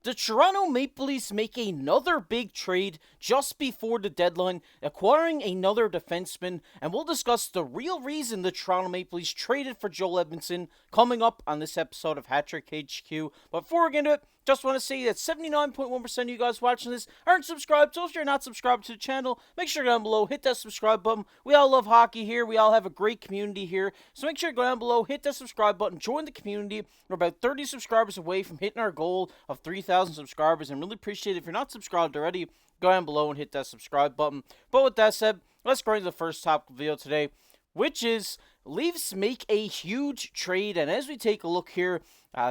The Toronto Maple Leafs make another big trade just before the deadline, acquiring another defenseman, and we'll discuss the real reason the Toronto Maple Leafs traded for Joel Edmundson coming up on this episode of Hattrick HQ. But before we get into it, just want to say that 79.1% of you guys watching this aren't subscribed, so if you're not subscribed to the channel, make sure down below, hit that subscribe button. We all love hockey here, we all have a great community here, so make sure to go down below, hit that subscribe button, join the community. We're about 30 subscribers away from hitting our goal of 3,000 subscribers, and really appreciate it if you're not subscribed already, go down below and hit that subscribe button. But with that said, let's go into the first topic of the video today, which is Leafs make a huge trade. And as we take a look here,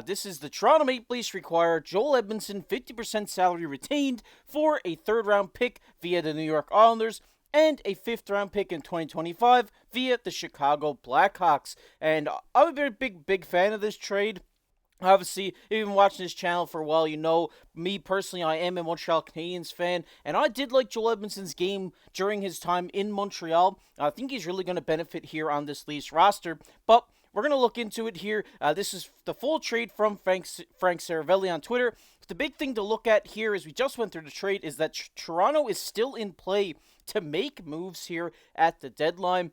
this is the Toronto Maple Leafs require Joel Edmundson 50% salary retained for a third-round pick via the New York Islanders and a fifth-round pick in 2025 via the Chicago Blackhawks. And I'm a big fan of this trade. Obviously, if you've been watching this channel for a while, you know me personally, I am a Montreal Canadiens fan, and I did like Joel Edmondson's game during his time in Montreal. I think he's really going to benefit here on this Leafs roster, but we're going to look into it here. This is the full trade from Frank Saravelli on Twitter. The big thing to look at here, as we just went through the trade, is that Toronto is still in play to make moves here at the deadline.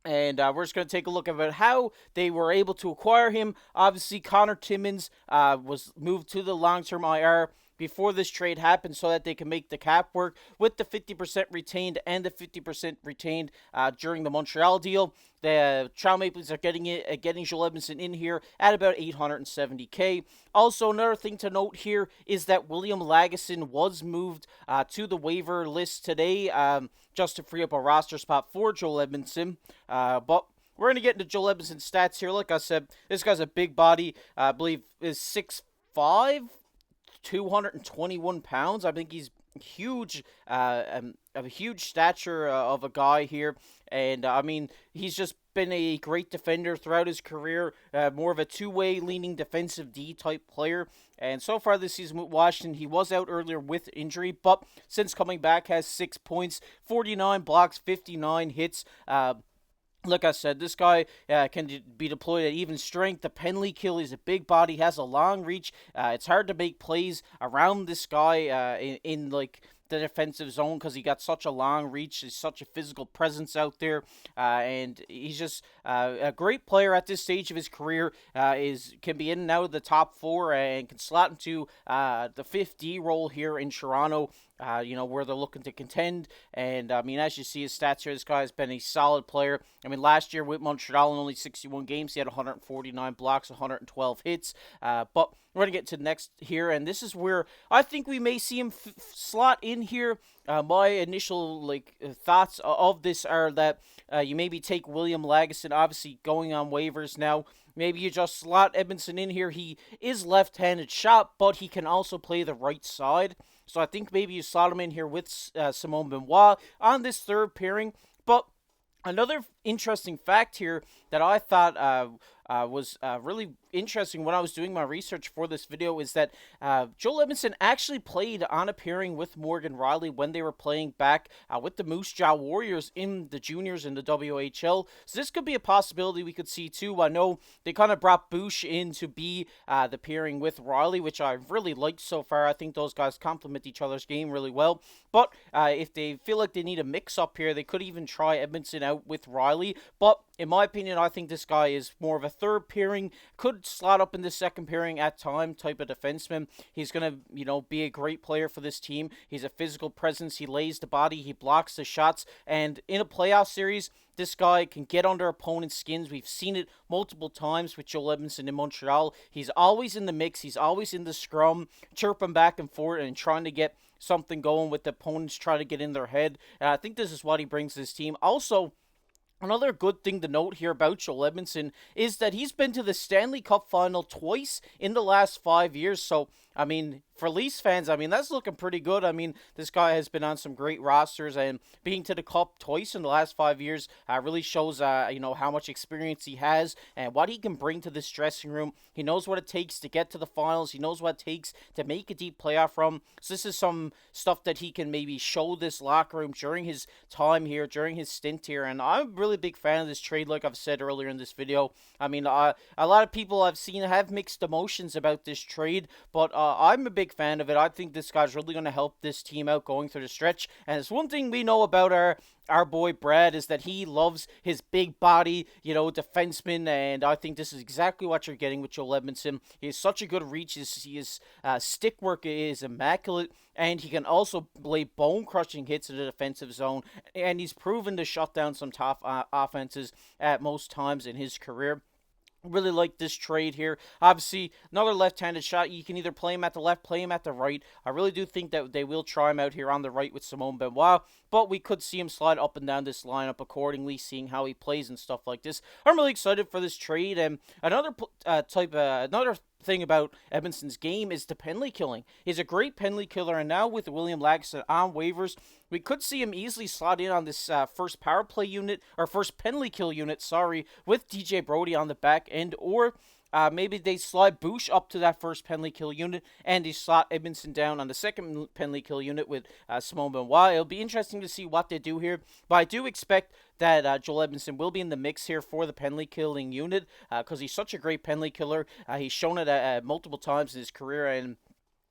And we're just going to take a look at how they were able to acquire him. Obviously, Connor Timmins was moved to the long-term IR before this trade happened so that they can make the cap work with the 50% retained and the 50% retained during the Montreal deal. The Toronto Maple Leafs are getting Joel Edmundson in here at about $870K. Also, another thing to note here is that William Lagesson was moved to the waiver list today just to free up a roster spot for Joel Edmundson. But we're going to get into Joel Edmondson's stats here. Like I said, this guy's a big body. I believe is 6'5", 221 pounds. I think he's huge, a huge stature of a guy here, and I mean he's just been a great defender throughout his career, more of a two-way leaning defensive D type player. And so far this season with Washington, he was out earlier with injury, but since coming back has 6 points, 49 blocks, 59 hits. Like I said, this guy can be deployed at even strength. The penalty kill, he's a big body, has a long reach. It's hard to make plays around this guy in like the defensive zone because he got such a long reach. He's such a physical presence out there, and he's just a great player at this stage of his career. Can be in and out of the top four and can slot into the 5D role here in Toronto. Where they're looking to contend. And, I mean, as you see his stats here, this guy has been a solid player. I mean, last year with Montreal in only 61 games, he had 149 blocks, 112 hits. But we're going to get to the next here, and this is where I think we may see him slot in here. My initial thoughts of this are that you maybe take William Lagesson, obviously going on waivers now. Maybe you just slot Edmundson in here. He is left-handed shot, but he can also play the right side. So I think maybe you slot him in here with Simone Benoit on this third pairing. But another interesting fact here that I thought was really interesting when I was doing my research for this video is that Joel Edmundson actually played on a pairing with Morgan Rielly when they were playing back with the Moose Jaw Warriors in the juniors in the WHL. So this could be a possibility we could see too. I know they kind of brought Bush in to be the pairing with Rielly, which I've really liked so far. I think those guys complement each other's game really well. But if they feel like they need a mix-up here, they could even try Edmundson out with Rielly. But in my opinion, I think this guy is more of a third pairing, could slot up in the second pairing at time type of defenseman. He's going to, be a great player for this team. He's a physical presence. He lays the body. He blocks the shots. And in a playoff series, this guy can get under opponents' skins. We've seen it multiple times with Joel Edmundson in Montreal. He's always in the mix. He's always in the scrum, chirping back and forth and trying to get something going with the opponents, trying to get in their head. And I think this is what he brings to this team. Also, another good thing to note here about Joel Edmundson is that he's been to the Stanley Cup final twice in the last 5 years. So, I mean, for Leafs fans, I mean, that's looking pretty good. I mean, this guy has been on some great rosters, and being to the Cup twice in the last 5 years really shows, how much experience he has and what he can bring to this dressing room. He knows what it takes to get to the finals. He knows what it takes to make a deep playoff run. So this is some stuff that he can maybe show this locker room during his time here, during his stint here. And I'm a really big fan of this trade, like I've said earlier in this video. I mean, a lot of people I've seen have mixed emotions about this trade, but I'm a big big fan of it. I think this guy's really going to help this team out going through the stretch. And it's one thing we know about our boy Brad is that he loves his big body, defenseman, and I think this is exactly what you're getting with Joel Edmundson. He has such a good reach. His stick work is immaculate, and he can also lay bone-crushing hits in the defensive zone, and he's proven to shut down some tough offenses at most times in his career. Really like this trade here. Obviously, another left-handed shot. You can either play him at the left, play him at the right. I really do think that they will try him out here on the right with Simone Benoit, but we could see him slide up and down this lineup accordingly, seeing how he plays and stuff like this. I'm really excited for this trade. And another thing about Edmundson's game is the penalty killing. He's a great penalty killer, and now with William Lagesson on waivers, we could see him easily slot in on this first power play unit, or first penalty kill unit, with DJ Brody on the back end, or maybe they slide Bush up to that first penalty kill unit, and they slot Edmundson down on the second penalty kill unit with Simone Benoit. It'll be interesting to see what they do here, but I do expect that Joel Edmundson will be in the mix here for the penalty killing unit, because he's such a great penalty killer. He's shown it multiple times in his career, and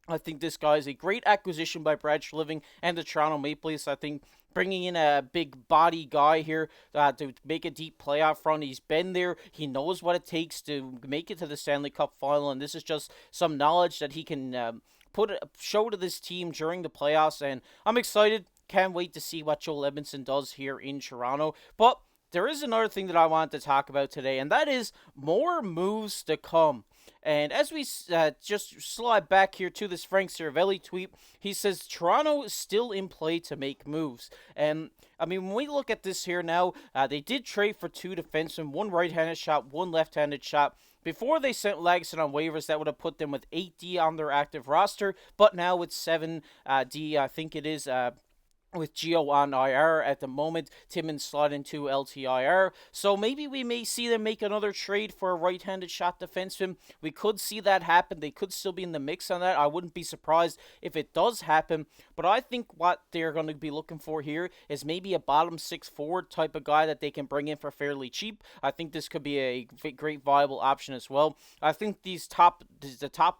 I think this guy is a great acquisition by Brad Living and the Toronto Maple Leafs. I think bringing in a big body guy here to make a deep playoff run. He's been there. He knows what it takes to make it to the Stanley Cup final, and this is just some knowledge that he can show to this team during the playoffs, and I'm excited. Can't wait to see what Joel Edmundson does here in Toronto. But there is another thing that I wanted to talk about today, and that is more moves to come. And as we just slide back here to this Frank Cervelli tweet, he says Toronto is still in play to make moves. And I mean, when we look at this here now, they did trade for 2 defensemen, 1 right-handed shot, 1 left-handed shot. Before they sent Lagesson on waivers, that would have put them with 8D on their active roster. But now with 7D, I think it is with Gio on IR at the moment, Timmins slot into LTIR. So maybe we may see them make another trade for a right-handed shot defenseman. We could see that happen. They could still be in the mix on that. I wouldn't be surprised if it does happen. But I think what they're going to be looking for here is maybe a bottom 6 forward type of guy that they can bring in for fairly cheap. I think this could be a great viable option as well. I think the top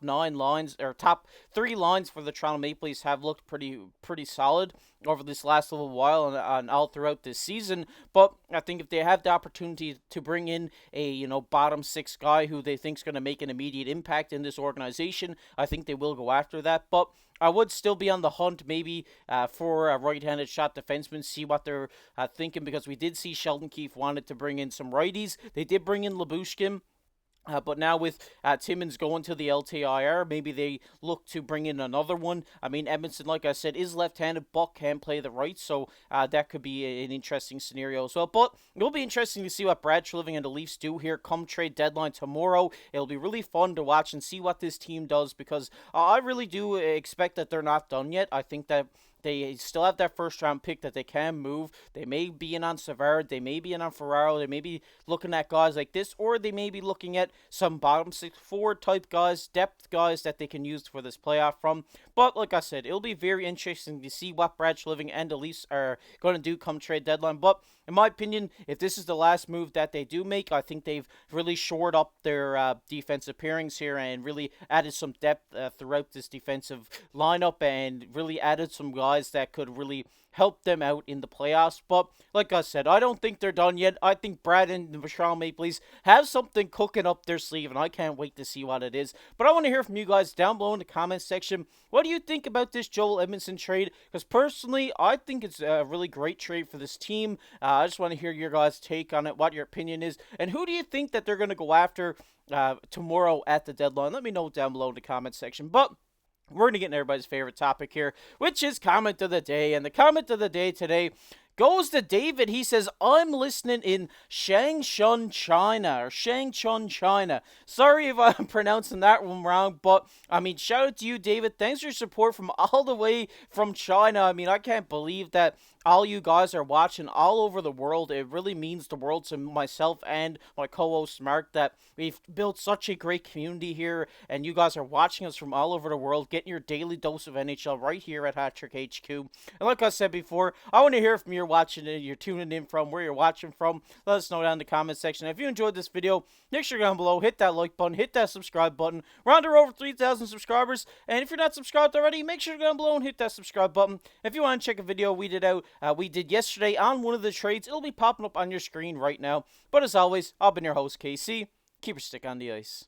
9 lines, or top 3 lines for the Toronto Maple Leafs have looked pretty solid over this last little while and all throughout this season. But I think if they have the opportunity to bring in a bottom 6 guy who they think is going to make an immediate impact in this organization, I think they will go after that. But I would still be on the hunt maybe for a right-handed shot defenseman, see what they're thinking, because we did see Sheldon Keefe wanted to bring in some righties. They did bring in Lyubushkin. But now with Timmins going to the LTIR, maybe they look to bring in another one. I mean, Edmundson, like I said, is left-handed, but can play the right, so that could be an interesting scenario as well. But it will be interesting to see what Brad Living and the Leafs do here come trade deadline tomorrow. It'll be really fun to watch and see what this team does, because I really do expect that they're not done yet. I think that they still have that first-round pick that they can move. They may be in on Savard. They may be in on Ferraro. They may be looking at guys like this, or they may be looking at some bottom 6 forward type guys, depth guys that they can use for this playoff run. But like I said, it'll be very interesting to see what Brad Living and the Leafs are going to do come trade deadline. But in my opinion, if this is the last move that they do make, I think they've really shored up their defensive pairings here and really added some depth throughout this defensive lineup and really added some guys that could really help them out in the playoffs. But like I said, I don't think they're done yet. I think Brad and the Toronto Maple Leafs have something cooking up their sleeve, and I can't wait to see what it is. But I want to hear from you guys down below in the comments section. What do you think about this Joel Edmundson trade? Because personally, I think it's a really great trade for this team. I just want to hear your guys' take on it, what your opinion is, and who do you think that they're going to go after tomorrow at the deadline? Let me know down below in the comments section. But we're going to get into everybody's favorite topic here, which is comment of the day. And the comment of the day today goes to David. He says, I'm listening in Shangchun, China. Sorry if I'm pronouncing that one wrong, but I mean, shout out to you, David. Thanks for your support from all the way from China. I mean, I can't believe that all you guys are watching all over the world. It really means the world to myself and my co-host Mark that we've built such a great community here, and you guys are watching us from all over the world, getting your daily dose of NHL right here at Hat Trick HQ. And like I said before, I want to hear from your you're watching it, you're tuning in from, where you're watching from. Let us know down in the comment section. If you enjoyed this video, make sure down below, hit that like button, hit that subscribe button. We're under over 3,000 subscribers, and if you're not subscribed already, make sure to go down below and hit that subscribe button. If you want to check a video we did yesterday on one of the trades, it'll be popping up on your screen right now. But as always, I've been your host, KC. Keep your stick on the ice.